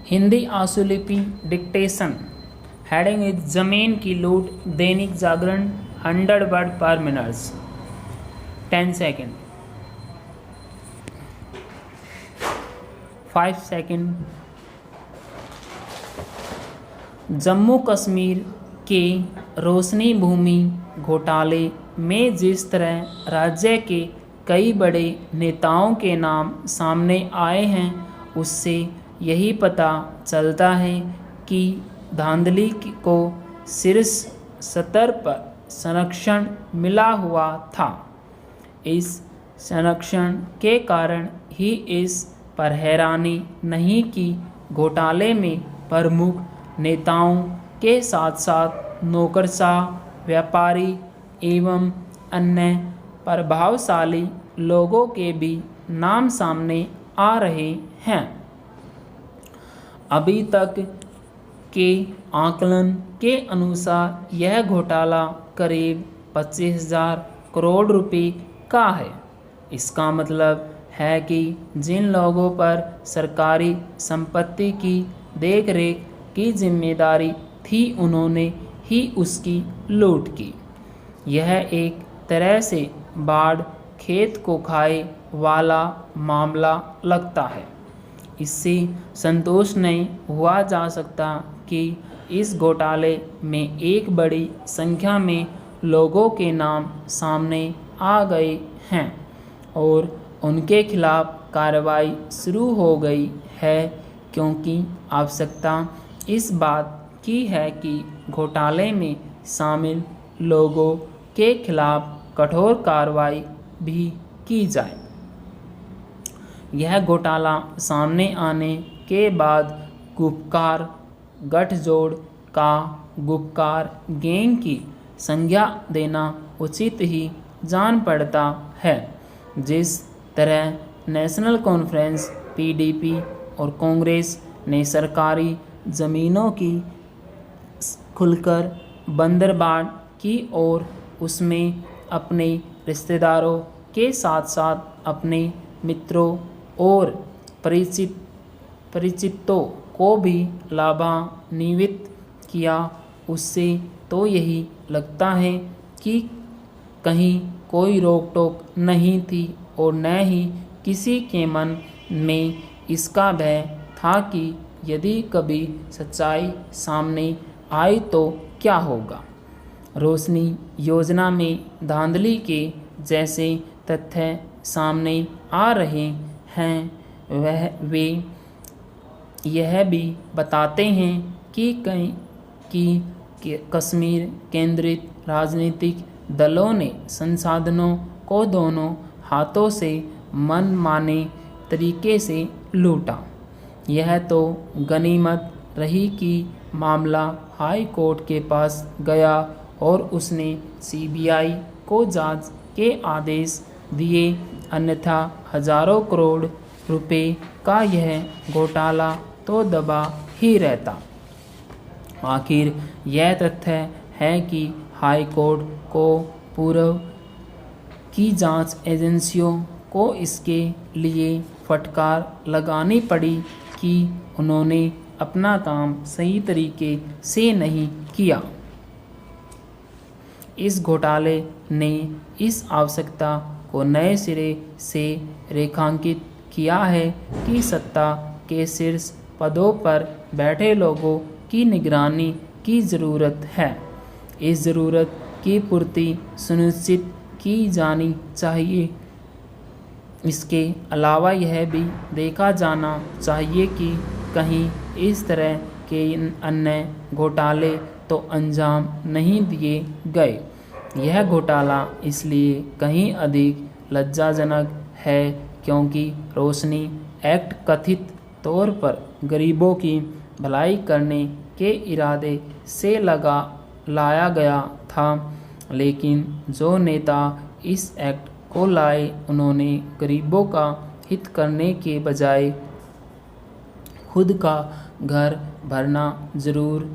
Hindi आशुलिपि dictation. Heading is जमीन की लूट। दैनिक जागरण 100 वर्ड पर minutes 10 second 5 second. Jammu Kashmir के रोशनी भूमि घोटाले में जिस तरह राज्य के कई बड़े नेताओं के नाम सामने आए हैं, उससे यही पता चलता है कि धांधली को शीर्ष स्तर पर संरक्षण मिला हुआ था। इस संरक्षण के कारण ही इस पर हैरानी नहीं कि घोटाले में प्रमुख नेताओं के साथ साथ नौकरशाह, व्यापारी एवं अन्य प्रभावशाली लोगों के भी नाम सामने आ रहे हैं। अभी तक के आकलन के अनुसार यह घोटाला करीब 25,000 करोड़ रुपए का है। इसका मतलब है कि जिन लोगों पर सरकारी संपत्ति की देखरेख की जिम्मेदारी थी, उन्होंने ही उसकी लूट की। यह एक तरह से बाढ़ खेत को खाए वाला मामला लगता है। इससे संतोष नहीं हुआ जा सकता कि इस घोटाले में एक बड़ी संख्या में लोगों के नाम सामने आ गए हैं और उनके खिलाफ कार्रवाई शुरू हो गई है, क्योंकि आवश्यकता इस बात की है कि घोटाले में शामिल लोगों के खिलाफ कठोर कार्रवाई भी की जाए। यह घोटाला सामने आने के बाद गुपकार गठजोड़ का गुपकार गैंग की संज्ञा देना उचित ही जान पड़ता है। जिस तरह नेशनल कॉन्फ्रेंस पीडीपी और कांग्रेस ने सरकारी ज़मीनों की खुलकर बंदरबांट की और उसमें अपने रिश्तेदारों के साथ साथ अपने मित्रों और परिचितों को भी लाभान्वित किया, उससे तो यही लगता है कि कहीं कोई रोक टोक नहीं थी और न ही किसी के मन में इसका भय था कि यदि कभी सच्चाई सामने आई तो क्या होगा। रोशनी योजना में धांधली के जैसे तथ्य सामने आ रहे हैं, वे यह भी बताते हैं कि कश्मीर केंद्रित राजनीतिक दलों ने संसाधनों को दोनों हाथों से मनमाने तरीके से लूटा। यह तो गनीमत रही कि मामला हाई कोर्ट के पास गया और उसने सीबीआई को जांच के आदेश दिए, अन्यथा हजारों करोड़ रुपए का यह घोटाला तो दबा ही रहता। आखिर यह तथ्य है कि हाई कोर्ट को पूर्व की जांच एजेंसियों को इसके लिए फटकार लगानी पड़ी कि उन्होंने अपना काम सही तरीके से नहीं किया। इस घोटाले ने इस आवश्यकता को नए सिरे से रेखांकित किया है कि सत्ता के शीर्ष पदों पर बैठे लोगों की निगरानी की ज़रूरत है। इस ज़रूरत की पूर्ति सुनिश्चित की जानी चाहिए। इसके अलावा यह भी देखा जाना चाहिए कि कहीं इस तरह के अन्य घोटाले तो अंजाम नहीं दिए गए। यह घोटाला इसलिए कहीं अधिक लज्जाजनक है क्योंकि रोशनी एक्ट कथित तौर पर गरीबों की भलाई करने के इरादे से लाया गया था, लेकिन जो नेता इस एक्ट को लाए, उन्होंने गरीबों का हित करने के बजाय खुद का घर भरना जरूर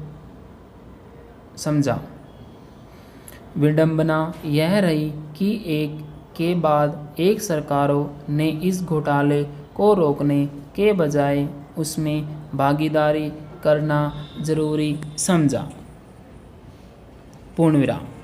समझा। विडंबना यह रही कि एक के बाद एक सरकारों ने इस घोटाले को रोकने के बजाय उसमें भागीदारी करना जरूरी समझा। पूर्ण विराम।